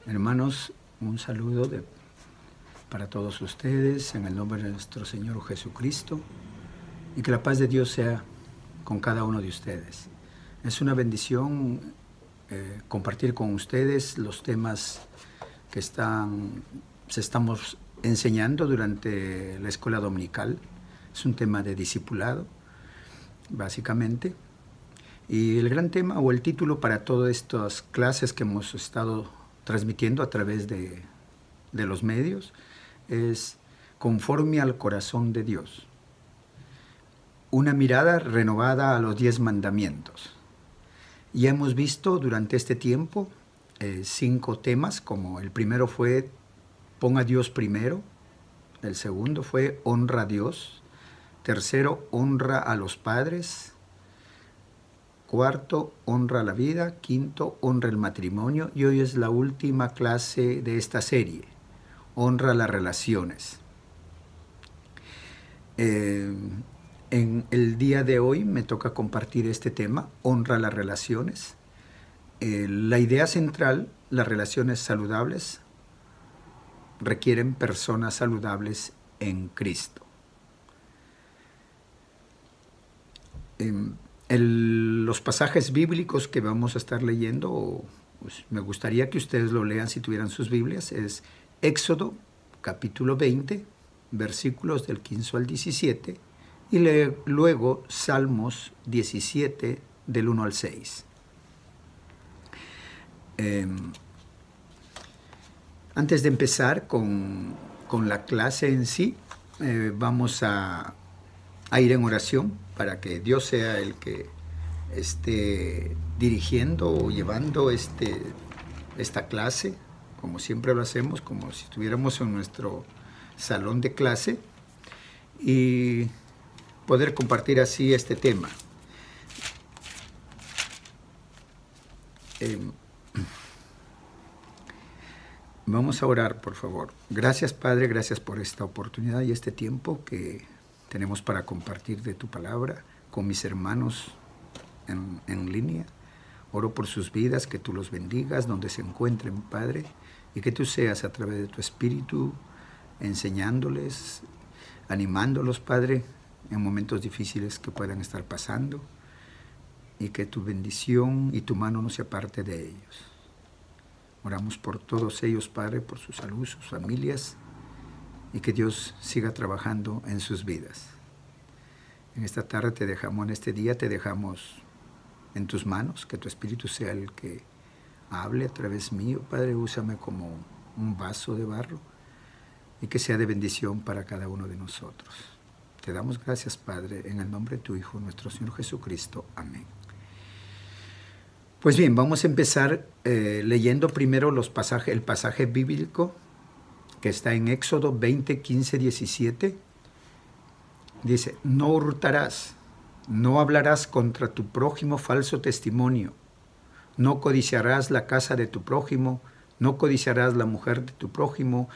Hermanos, un saludo para todos ustedes en el nombre de nuestro Señor Jesucristo y que la paz de Dios sea con cada uno de ustedes. Es una bendición compartir con ustedes los temas que estamos enseñando durante la escuela dominical. Es un tema de discipulado, básicamente. Y el gran tema o el título para todas estas clases que hemos estado transmitiendo a través de los medios es Conforme al corazón de Dios. Una mirada renovada a los 10 mandamientos. Ya hemos visto durante este tiempo 5 temas, como el primero fue Pon a Dios primero, el segundo fue Honra a Dios, tercero, Honra a los padres, cuarto, honra la vida. Quinto, honra el matrimonio. Y hoy es la última clase de esta serie, honra las relaciones. En el día de hoy me toca compartir este tema, honra las relaciones. La idea central, las relaciones saludables requieren personas saludables en Cristo. Los pasajes bíblicos que vamos a estar leyendo, pues me gustaría que ustedes lo lean si tuvieran sus Biblias, es Éxodo capítulo 20, versículos del 15 al 17, y luego Salmos 17, del 1 al 6. Antes de empezar con la clase en sí, vamos a ir en oración para que Dios sea el que esté dirigiendo o llevando esta clase, como siempre lo hacemos, como si estuviéramos en nuestro salón de clase, y poder compartir así este tema. Vamos a orar, por favor. Gracias, Padre, gracias por esta oportunidad y este tiempo que tenemos para compartir de tu palabra con mis hermanos en línea. Oro por sus vidas, que tú los bendigas donde se encuentren, Padre, y que tú seas a través de tu Espíritu enseñándoles, animándolos, Padre, en momentos difíciles que puedan estar pasando, y que tu bendición y tu mano no se aparte de ellos. Oramos por todos ellos, Padre, por su salud, sus familias, y que Dios siga trabajando en sus vidas. En esta tarde te dejamos, en este día te dejamos en tus manos, que tu Espíritu sea el que hable a través mío, Padre. Úsame como un vaso de barro y que sea de bendición para cada uno de nosotros. Te damos gracias, Padre, en el nombre de tu Hijo, nuestro Señor Jesucristo. Amén. Pues bien, vamos a empezar leyendo primero el pasaje bíblico que está en Éxodo 20, 15, 17. Dice, no hurtarás, no hablarás contra tu prójimo falso testimonio, no codiciarás la casa de tu prójimo, no codiciarás la mujer de tu prójimo,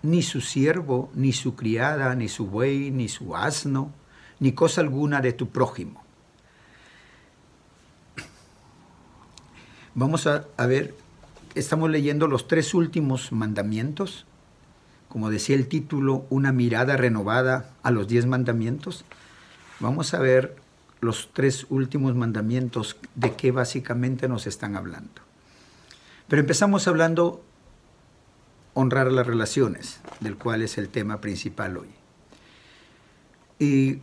ni su siervo, ni su criada, ni su buey, ni su asno, ni cosa alguna de tu prójimo. Vamos a ver, estamos leyendo los 3 últimos mandamientos. Como decía el título, una mirada renovada a los 10 mandamientos. Vamos a ver los 3 últimos mandamientos, de qué básicamente nos están hablando. Pero empezamos hablando honrar las relaciones, del cual es el tema principal hoy. Y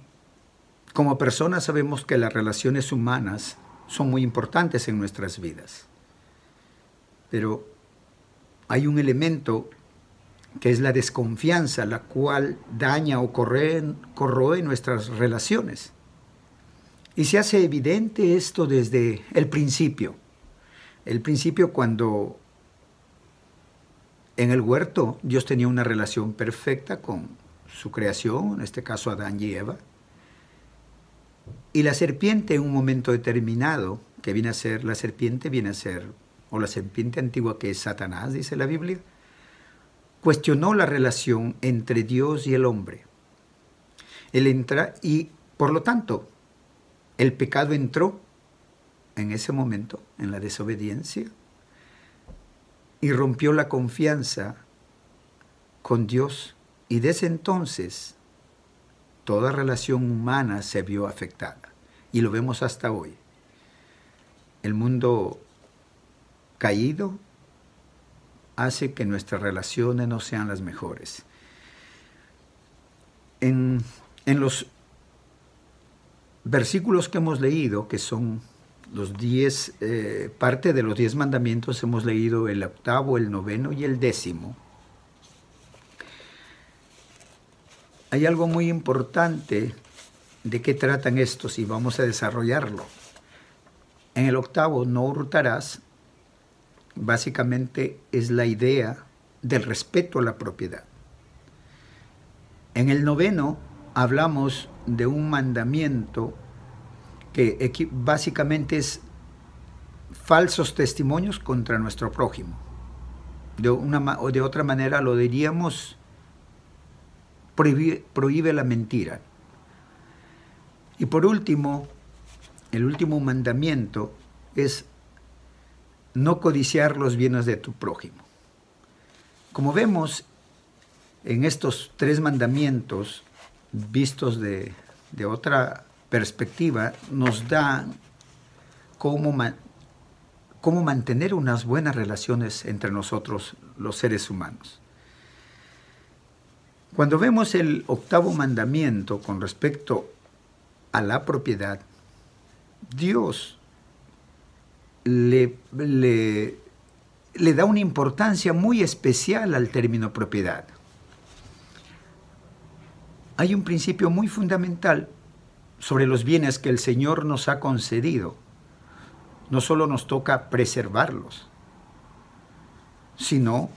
como personas sabemos que las relaciones humanas son muy importantes en nuestras vidas. Pero hay un elemento que es la desconfianza, la cual daña o corroe nuestras relaciones. Y se hace evidente esto desde el principio. El principio, cuando en el huerto Dios tenía una relación perfecta con su creación, en este caso Adán y Eva. Y la serpiente, en un momento determinado, que viene a ser, la serpiente antigua, que es Satanás, dice la Biblia, cuestionó la relación entre Dios y el hombre. Y por lo tanto, el pecado entró en ese momento, en la desobediencia, y rompió la confianza con Dios, y desde entonces toda relación humana se vio afectada, y lo vemos hasta hoy. El mundo caído hace que nuestras relaciones no sean las mejores. En los versículos que hemos leído, que son los 10, parte de los 10 mandamientos, hemos leído el 8º, el 9º y el 10º. Hay algo muy importante de qué tratan estos y vamos a desarrollarlo. En el 8º, no hurtarás, básicamente es la idea del respeto a la propiedad. En el 9º hablamos de un mandamiento que básicamente es falsos testimonios contra nuestro prójimo. O de otra manera lo diríamos, prohíbe la mentira. Y por último, el último mandamiento es no codiciar los bienes de tu prójimo. Como vemos en estos 3 mandamientos, vistos de otra perspectiva, nos da cómo mantener unas buenas relaciones entre nosotros, los seres humanos. Cuando vemos el 8º mandamiento con respecto a la propiedad, Dios le da una importancia muy especial al término propiedad. Hay un principio muy fundamental sobre los bienes que el Señor nos ha concedido. No solo nos toca preservarlos, sino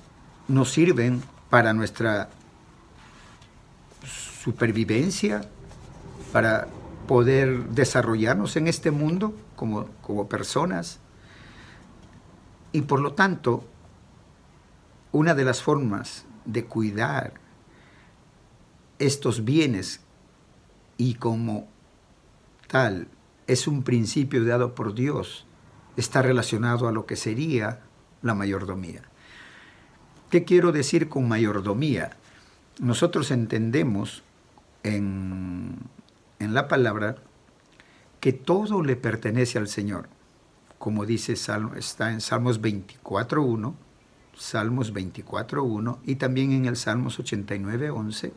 nos sirven para nuestra supervivencia, para poder desarrollarnos en este mundo como personas. Y por lo tanto, una de las formas de cuidar estos bienes, y como tal es un principio dado por Dios, está relacionado a lo que sería la mayordomía. ¿Qué quiero decir con mayordomía? Nosotros entendemos en la palabra que todo le pertenece al Señor, como dice, está en Salmos 24.1, Salmos 24.1 y también en el Salmos 89.11,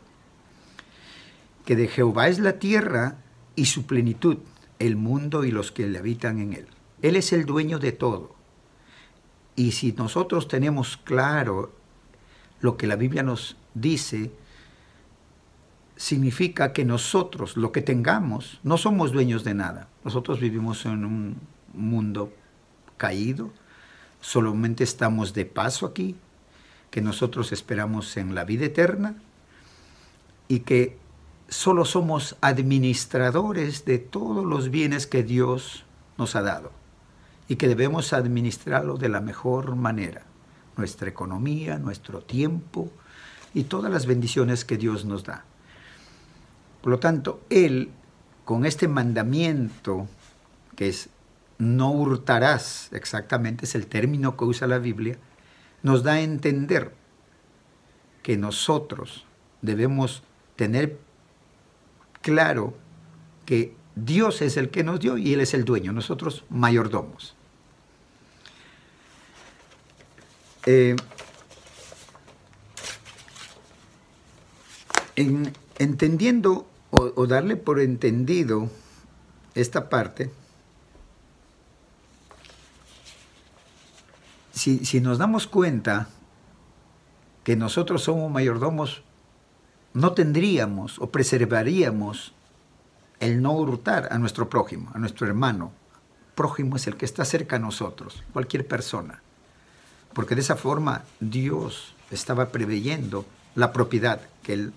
que de Jehová es la tierra y su plenitud, el mundo y los que le habitan en él. Él es el dueño de todo. Y si nosotros tenemos claro lo que la Biblia nos dice, significa que nosotros, lo que tengamos, no somos dueños de nada. Nosotros vivimos en un mundo caído, solamente estamos de paso aquí, que nosotros esperamos en la vida eterna y que solo somos administradores de todos los bienes que Dios nos ha dado y que debemos administrarlo de la mejor manera, nuestra economía, nuestro tiempo y todas las bendiciones que Dios nos da. Por lo tanto, Él, con este mandamiento, que es no hurtarás, exactamente es el término que usa la Biblia, nos da a entender que nosotros debemos tener claro que Dios es el que nos dio y Él es el dueño, nosotros mayordomos. Entendiendo o darle por entendido esta parte, si nos damos cuenta que nosotros somos mayordomos, no tendríamos o preservaríamos el no hurtar a nuestro prójimo, a nuestro hermano. Prójimo es el que está cerca a nosotros, cualquier persona. Porque de esa forma Dios estaba preveyendo la propiedad que Él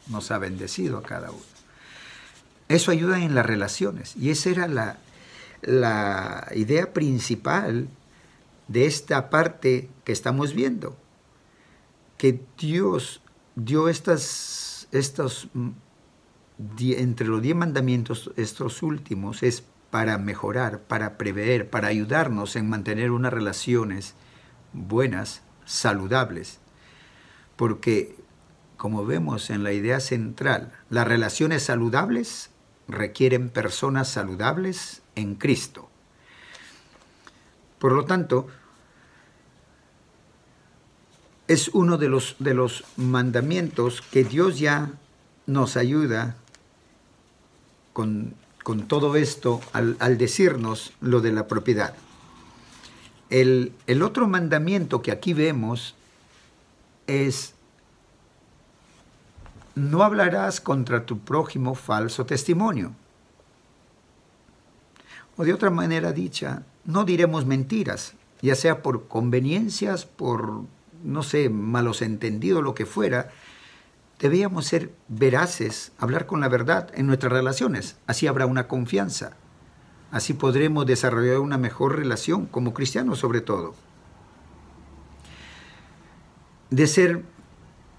nos ha bendecido a cada uno. Eso ayuda en las relaciones y esa era la idea principal de esta parte que estamos viendo. Que Dios dio entre los 10 mandamientos, estos últimos, es para mejorar, para prever, para ayudarnos en mantener unas relaciones buenas, saludables, porque como vemos en la idea central, las relaciones saludables requieren personas saludables en Cristo. Por lo tanto, es uno de los mandamientos que Dios ya nos ayuda con todo esto al decirnos lo de la propiedad. El otro mandamiento que aquí vemos es: no hablarás contra tu prójimo falso testimonio. O de otra manera dicha, no diremos mentiras, ya sea por conveniencias, por, no sé, malos entendidos, lo que fuera. Debíamos ser veraces, hablar con la verdad en nuestras relaciones. Así habrá una confianza. Así podremos desarrollar una mejor relación, como cristianos sobre todo. De ser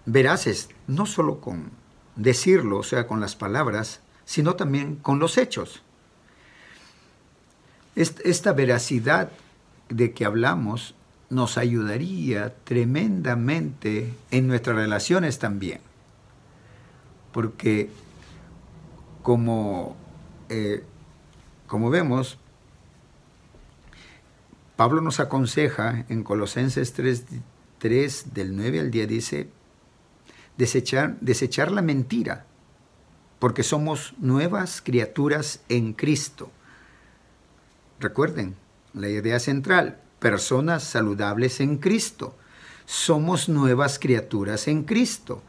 veraces, no solo con decirlo, o sea, con las palabras, sino también con los hechos. Esta veracidad de que hablamos nos ayudaría tremendamente en nuestras relaciones también. Porque como vemos, Pablo nos aconseja en Colosenses 3 del 9 al 10, dice: desechar la mentira, porque somos nuevas criaturas en Cristo. Recuerden, la idea central: personas saludables en Cristo. Somos nuevas criaturas en Cristo.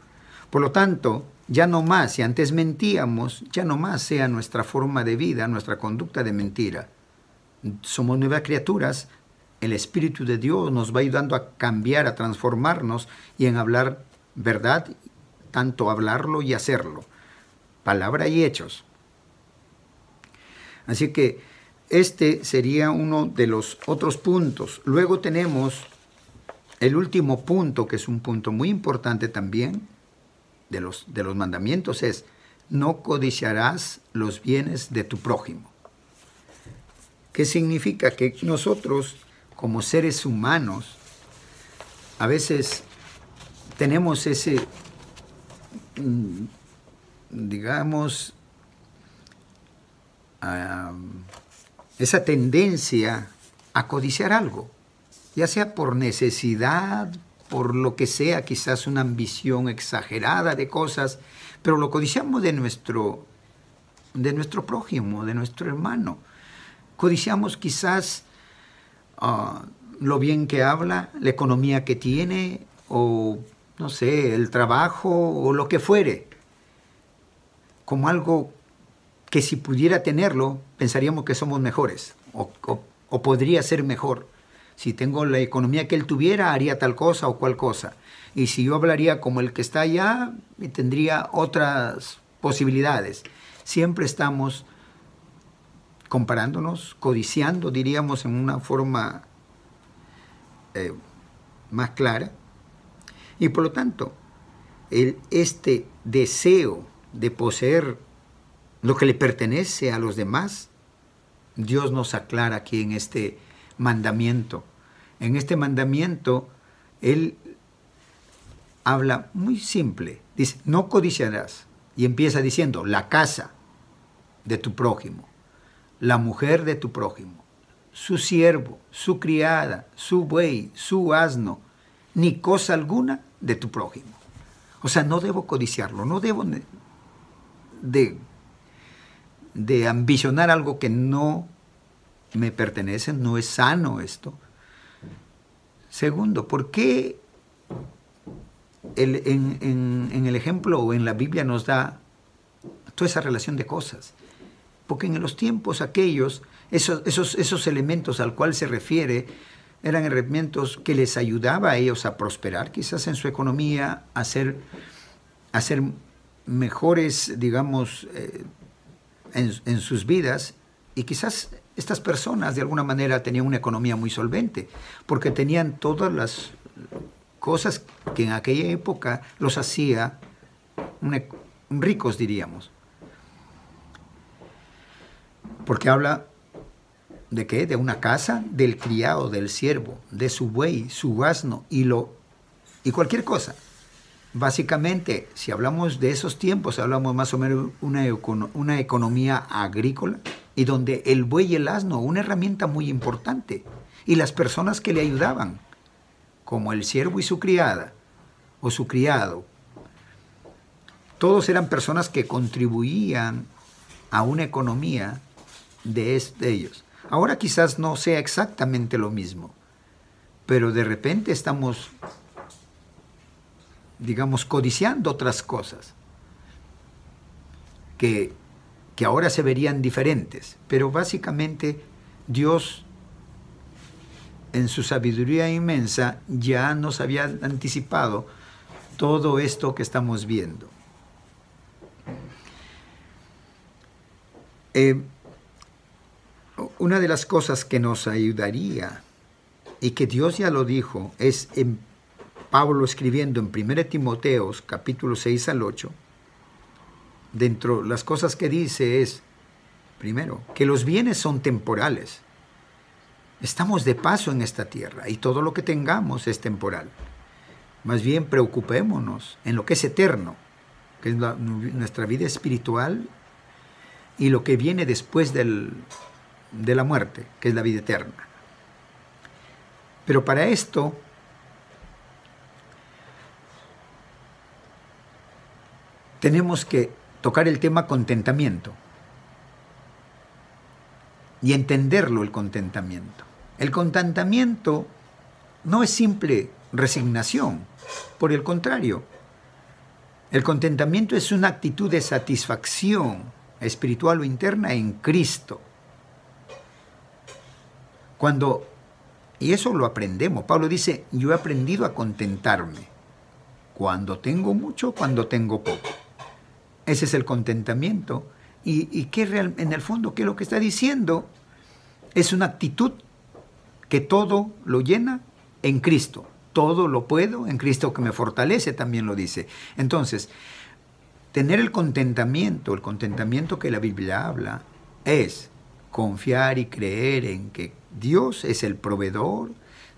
Por lo tanto, ya no más, si antes mentíamos, ya no más sea nuestra forma de vida, nuestra conducta de mentira. Somos nuevas criaturas. El Espíritu de Dios nos va ayudando a cambiar, a transformarnos y en hablar verdad, tanto hablarlo y hacerlo, palabra y hechos. Así que este sería uno de los otros puntos. Luego tenemos el último punto, que es un punto muy importante también de los mandamientos, es: no codiciarás los bienes de tu prójimo. ¿Qué significa? Que nosotros, como seres humanos, a veces tenemos ese, digamos, esa tendencia a codiciar algo, ya sea por necesidad, por lo que sea, quizás una ambición exagerada de cosas, pero lo codiciamos de nuestro prójimo, de nuestro hermano. Codiciamos quizás lo bien que habla, la economía que tiene, o no sé, el trabajo, o lo que fuere, como algo que si pudiera tenerlo, pensaríamos que somos mejores, o podría ser mejor. Si tengo la economía que él tuviera, haría tal cosa o cual cosa. Y si yo hablaría como el que está allá, tendría otras posibilidades. Siempre estamos comparándonos, codiciando, diríamos, en una forma más clara. Y por lo tanto, este deseo de poseer lo que le pertenece a los demás, Dios nos aclara aquí en este mandamiento. En este mandamiento, Él habla muy simple. Dice: no codiciarás. Y empieza diciendo: la casa de tu prójimo, la mujer de tu prójimo, su siervo, su criada, su buey, su asno, ni cosa alguna de tu prójimo. O sea, no debo codiciarlo, no debo de ambicionar algo que no me pertenece. No es sano esto. Segundo, ¿por qué en el ejemplo o en la Biblia nos da toda esa relación de cosas? Porque en los tiempos aquellos, esos elementos al cual se refiere eran elementos que les ayudaba a ellos a prosperar, quizás en su economía, a ser mejores, digamos, en sus vidas. Y quizás estas personas de alguna manera tenían una economía muy solvente, porque tenían todas las cosas que en aquella época los hacía ricos, diríamos. Porque habla ¿de qué? De una casa, del criado, del siervo, de su buey, su asno y cualquier cosa. Básicamente, si hablamos de esos tiempos, hablamos más o menos una economía agrícola y donde el buey y el asno, una herramienta muy importante, y las personas que le ayudaban, como el siervo y su criada o su criado, todos eran personas que contribuían a una economía de ellos. Ahora quizás no sea exactamente lo mismo, pero de repente estamos, digamos, codiciando otras cosas que ahora se verían diferentes. Pero básicamente Dios, en su sabiduría inmensa, ya nos había anticipado todo esto que estamos viendo. Una de las cosas que nos ayudaría, y que Dios ya lo dijo, es en Pablo escribiendo en 1 Timoteo, capítulo 6 al 8, dentro de las cosas que dice es, primero, que los bienes son temporales. Estamos de paso en esta tierra y todo lo que tengamos es temporal. Más bien preocupémonos en lo que es eterno, que es nuestra vida espiritual y lo que viene después de la muerte, que es la vida eterna. Pero para esto tenemos que tocar el tema contentamiento y entenderlo, el contentamiento. El contentamiento no es simple resignación, por el contrario, el contentamiento es una actitud de satisfacción espiritual o interna en Cristo. Y eso lo aprendemos. Pablo dice, yo he aprendido a contentarme cuando tengo mucho, cuando tengo poco. Ese es el contentamiento. Y en el fondo, ¿qué es lo que está diciendo? Es una actitud que todo lo llena en Cristo. Todo lo puedo en Cristo que me fortalece, también lo dice. Entonces, tener el contentamiento que la Biblia habla, es confiar y creer en que Dios es el proveedor,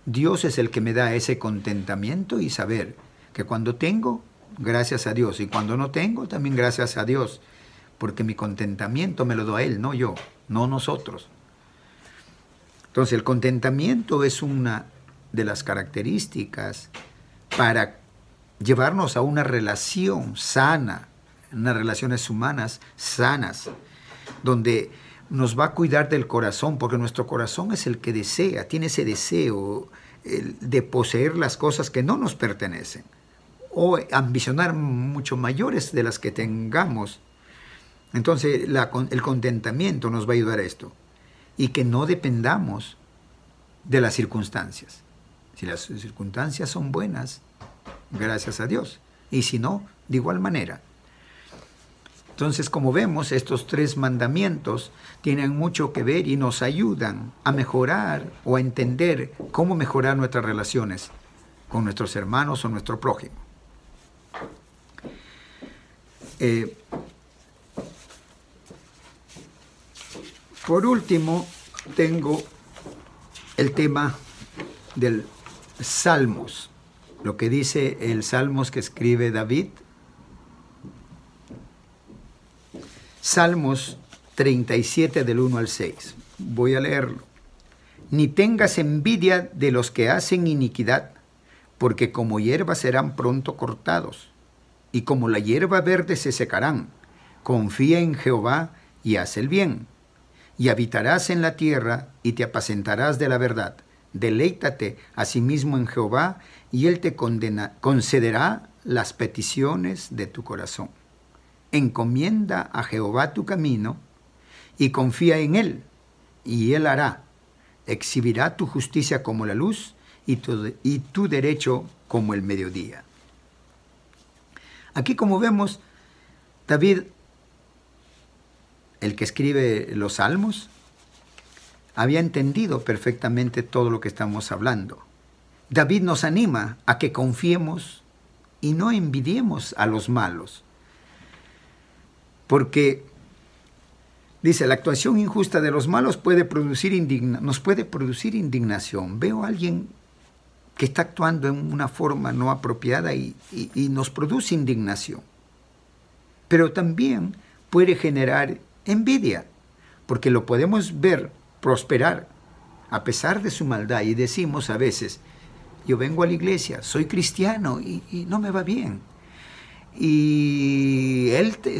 Dios es el que me da ese contentamiento y saber que cuando tengo, gracias a Dios, y cuando no tengo, también gracias a Dios, porque mi contentamiento me lo da Él, no yo, no nosotros. Entonces el contentamiento es una de las características para llevarnos a una relación sana, unas relaciones humanas sanas, donde nos va a cuidar del corazón, porque nuestro corazón es el que desea, tiene ese deseo de poseer las cosas que no nos pertenecen, o ambicionar mucho mayores de las que tengamos. Entonces el contentamiento nos va a ayudar a esto, y que no dependamos de las circunstancias. Si las circunstancias son buenas, gracias a Dios, y si no, de igual manera. Entonces, como vemos, estos 3 mandamientos tienen mucho que ver y nos ayudan a mejorar o a entender cómo mejorar nuestras relaciones con nuestros hermanos o nuestro prójimo. Por último, tengo el tema del Salmos, lo que dice el Salmos que escribe David. Salmos 37 del 1 al 6. Voy a leerlo. Ni tengas envidia de los que hacen iniquidad, porque como hierba serán pronto cortados, y como la hierba verde se secarán. Confía en Jehová y haz el bien, y habitarás en la tierra y te apacentarás de la verdad. Deleítate asimismo en Jehová, y Él te concederá las peticiones de tu corazón. Encomienda a Jehová tu camino y confía en Él, y Él hará. Exhibirá tu justicia como la luz y tu derecho como el mediodía. Aquí, como vemos, David, el que escribe los Salmos, había entendido perfectamente todo lo que estamos hablando. David nos anima a que confiemos y no envidiemos a los malos. Porque Dice, la actuación injusta de los malos nos puede producir indignación. Veo a alguien que está actuando en una forma no apropiada y nos produce indignación. Pero también puede generar envidia, porque lo podemos ver prosperar a pesar de su maldad y decimos a veces, yo vengo a la iglesia, soy cristiano y no me va bien. Y esta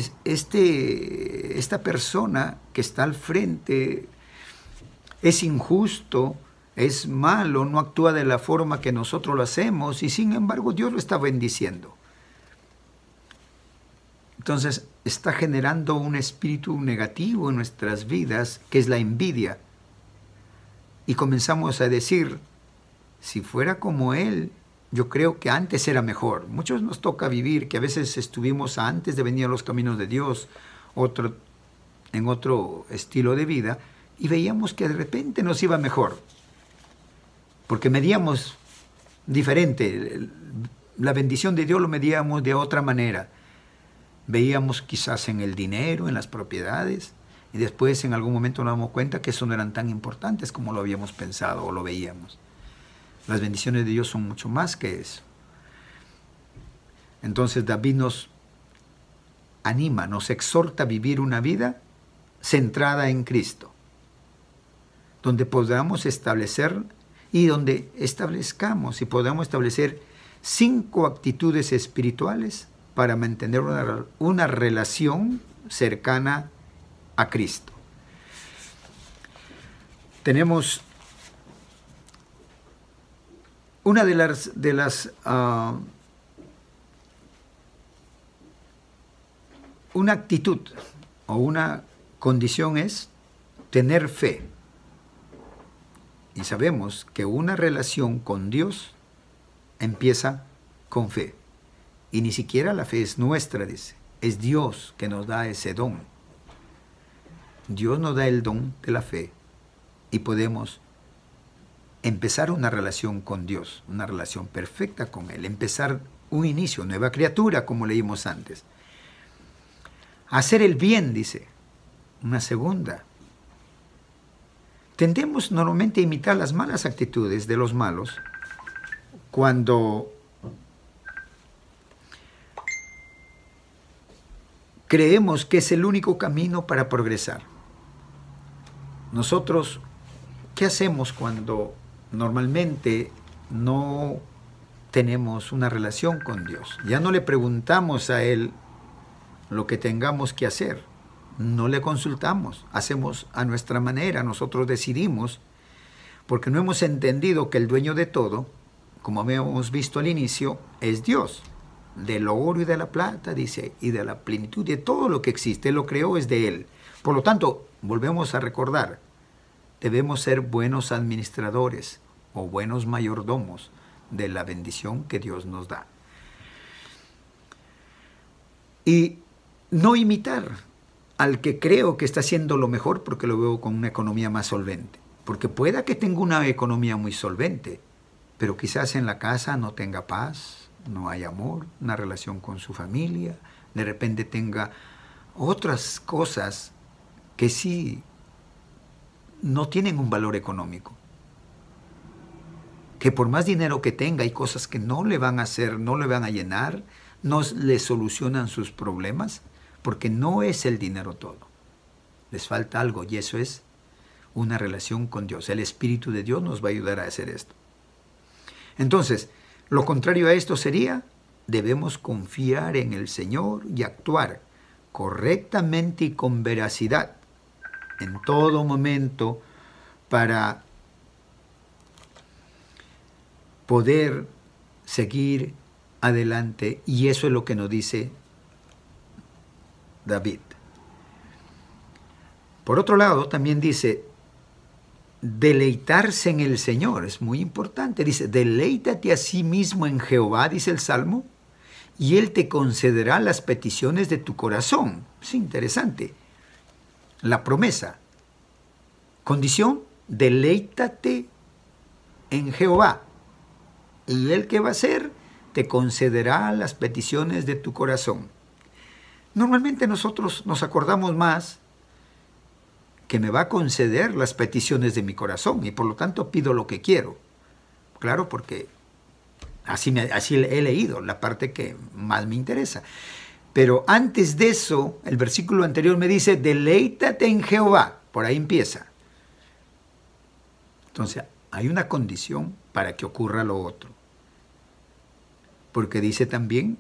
persona que está al frente es injusto, es malo, no actúa de la forma que nosotros lo hacemos y sin embargo Dios lo está bendiciendo. Entonces está generando un espíritu negativo en nuestras vidas que es la envidia. Y comenzamos a decir, si fuera como él, yo creo que antes era mejor. Muchos nos toca vivir que a veces estuvimos antes de venir a los caminos de Dios, en otro estilo de vida, y veíamos que de repente nos iba mejor, porque medíamos diferente. La bendición de Dios lo medíamos de otra manera. Veíamos quizás en el dinero, en las propiedades, y después en algún momento nos damos cuenta que eso no eran tan importantes como lo habíamos pensado o lo veíamos. Las bendiciones de Dios son mucho más que eso. Entonces David nos anima, nos exhorta a vivir una vida centrada en Cristo, donde podamos establecer y donde establezcamos y podamos establecer 5 actitudes espirituales para mantener una relación cercana a Cristo. Tenemos una una actitud o una condición es tener fe. Y sabemos que una relación con Dios empieza con fe. Y ni siquiera la fe es nuestra, dice. Es Dios que nos da ese don. Dios nos da el don de la fe y podemos empezar una relación con Dios, una relación perfecta con Él, empezar un inicio, nueva criatura, como leímos antes. Hacer el bien, dice, una segunda. Tendemos normalmente a imitar las malas actitudes de los malos cuando creemos que es el único camino para progresar. Nosotros, ¿qué hacemos cuando normalmente no tenemos una relación con Dios? Ya no le preguntamos a Él lo que tengamos que hacer. No le consultamos. Hacemos a nuestra manera. Nosotros decidimos porque no hemos entendido que el dueño de todo, como habíamos visto al inicio, es Dios. Del oro y de la plata, dice, y de la plenitud de todo lo que existe, lo creó, es de Él. Por lo tanto, volvemos a recordar, debemos ser buenos administradores o buenos mayordomos de la bendición que Dios nos da. Y no imitar al que creo que está haciendo lo mejor porque lo veo con una economía más solvente. Porque pueda que tenga una economía muy solvente, pero quizás en la casa no tenga paz, no hay amor, una relación con su familia, de repente tenga otras cosas que sí no tienen un valor económico. Que por más dinero que tenga, hay cosas que no le van a hacer, no le van a llenar, no le solucionan sus problemas, porque no es el dinero todo. Les falta algo y eso es una relación con Dios. El Espíritu de Dios nos va a ayudar a hacer esto. Entonces, lo contrario a esto sería, debemos confiar en el Señor y actuar correctamente y con veracidad en todo momento para poder seguir adelante. Y eso es lo que nos dice David. Por otro lado, también dice, deleitarse en el Señor, es muy importante. Dice, deleítate a sí mismo en Jehová, dice el Salmo, y Él te concederá las peticiones de tu corazón. Es interesante. La promesa. Condición, deleítate en Jehová. Y Él, ¿qué va a hacer? Te concederá las peticiones de tu corazón. Normalmente nosotros nos acordamos más que me va a conceder las peticiones de mi corazón y por lo tanto pido lo que quiero. Claro, porque así he leído la parte que más me interesa. Pero antes de eso, el versículo anterior me dice, deleítate en Jehová. Por ahí empieza. Entonces, hay una condición para que ocurra lo otro. Porque dice también,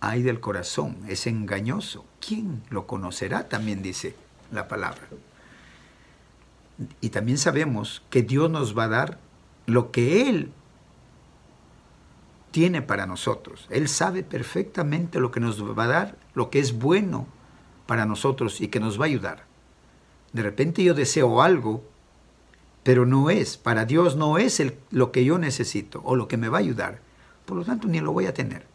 ay del corazón, es engañoso. ¿Quién lo conocerá? También dice la palabra. Y también sabemos que Dios nos va a dar lo que Él tiene para nosotros. Él sabe perfectamente lo que nos va a dar, lo que es bueno para nosotros y que nos va a ayudar. De repente yo deseo algo, pero no es, para Dios no es lo que yo necesito o lo que me va a ayudar. Por lo tanto, ni lo voy a tener.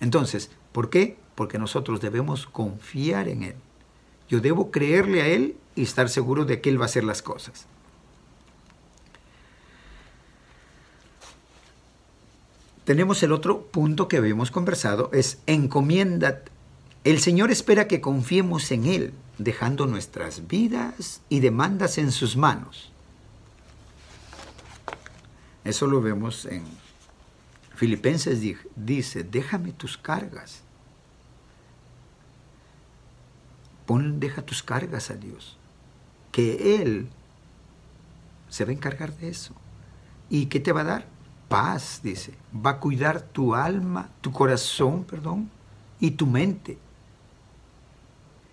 Entonces, ¿por qué? Porque nosotros debemos confiar en Él. Yo debo creerle a Él y estar seguro de que Él va a hacer las cosas. Tenemos el otro punto que habíamos conversado, es encomienda. El Señor espera que confiemos en Él, dejando nuestras vidas y demandas en sus manos. Eso lo vemos en Filipenses, dice, déjame tus cargas. Deja tus cargas a Dios, que Él se va a encargar de eso. ¿Y qué te va a dar? Paz, dice. Va a cuidar tu alma, tu corazón, y tu mente.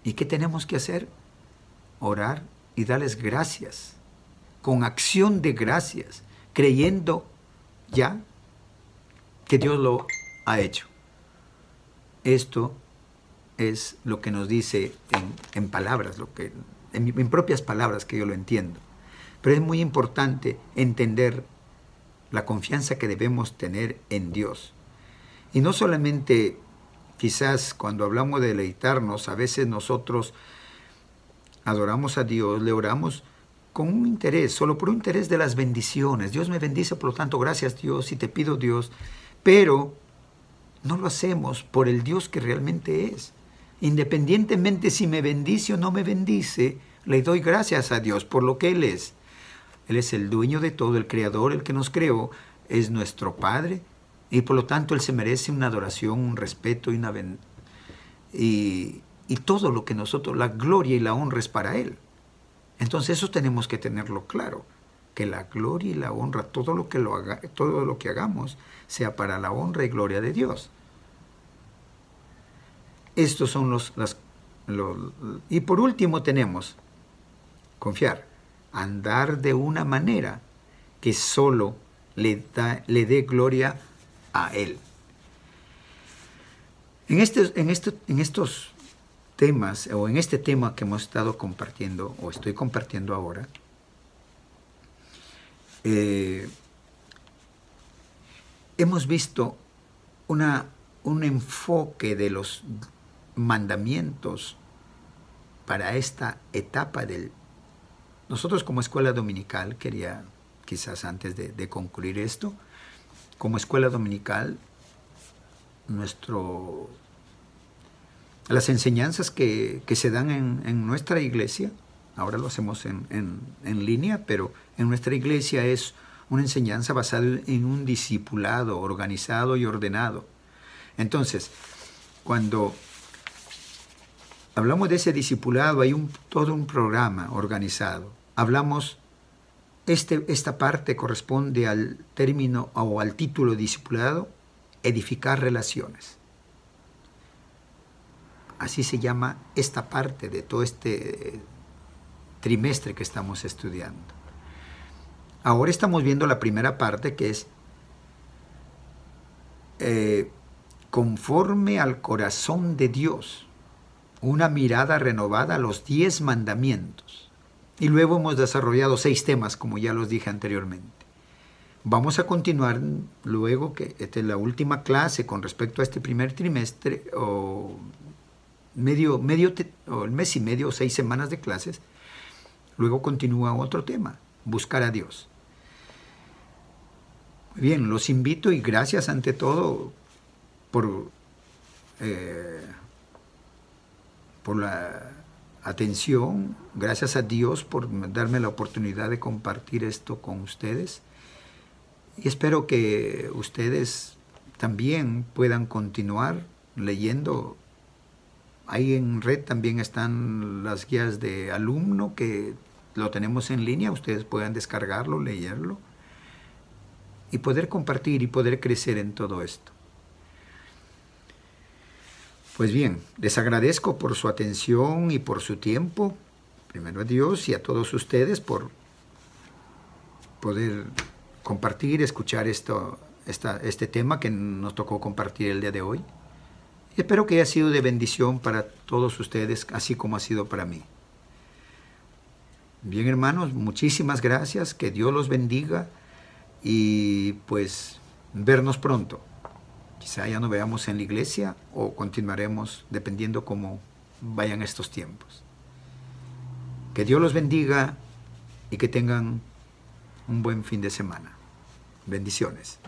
¿Y qué tenemos que hacer? Orar y darles gracias, con acción de gracias, creyendo ya que Dios lo ha hecho. Esto es lo que nos dice en palabras, en propias palabras que yo lo entiendo. Pero es muy importante entender la confianza que debemos tener en Dios. Y no solamente, quizás cuando hablamos de deleitarnos, a veces nosotros adoramos a Dios, le oramos con un interés, solo por un interés de las bendiciones. Dios me bendice, por lo tanto, gracias Dios, y te pido Dios. Pero no lo hacemos por el Dios que realmente es. Independientemente si me bendice o no me bendice, le doy gracias a Dios por lo que Él es. Él es el dueño de todo, el creador, el que nos creó, es nuestro Padre, y por lo tanto Él se merece una adoración, un respeto y todo lo que nosotros, la gloria y la honra es para Él. Entonces eso tenemos que tenerlo claro, que la gloria y la honra, todo lo que hagamos, sea para la honra y gloria de Dios. Estos son y por último tenemos confiar, andar de una manera que solo le dé gloria a Él. En estos temas, o en este tema que hemos estado compartiendo, o estoy compartiendo ahora, hemos visto un enfoque de los mandamientos para esta etapa Nosotros como escuela dominical, quizás antes de concluir esto, como escuela dominical, las enseñanzas que se dan en nuestra iglesia, ahora lo hacemos en línea, pero en nuestra iglesia es una enseñanza basada en un discipulado organizado y ordenado. Entonces, cuando hablamos de ese discipulado, hay todo un programa organizado. Hablamos, esta parte corresponde al término o al título discipulado, edificar relaciones. Así se llama esta parte de todo este trimestre que estamos estudiando. Ahora estamos viendo la primera parte, que es conforme al corazón de Dios, una mirada renovada a los 10 mandamientos. Y luego hemos desarrollado 6 temas, como ya los dije anteriormente. Vamos a continuar luego, que esta es la última clase con respecto a este primer trimestre, o el mes y medio, 6 semanas de clases. Luego continúa otro tema, buscar a Dios. Muy bien, los invito y gracias ante todo por atención. Gracias a Dios por darme la oportunidad de compartir esto con ustedes. Y espero que ustedes también puedan continuar leyendo. Ahí en red también están las guías de alumno que lo tenemos en línea. Ustedes puedan descargarlo, leerlo y poder compartir y poder crecer en todo esto. Pues bien, les agradezco por su atención y por su tiempo. Primero a Dios y a todos ustedes por poder compartir, escuchar este tema que nos tocó compartir el día de hoy. Y espero que haya sido de bendición para todos ustedes, así como ha sido para mí. Bien, hermanos, muchísimas gracias. Que Dios los bendiga y pues vernos pronto. Quizá ya nos veamos en la iglesia o continuaremos dependiendo cómo vayan estos tiempos. Que Dios los bendiga y que tengan un buen fin de semana. Bendiciones.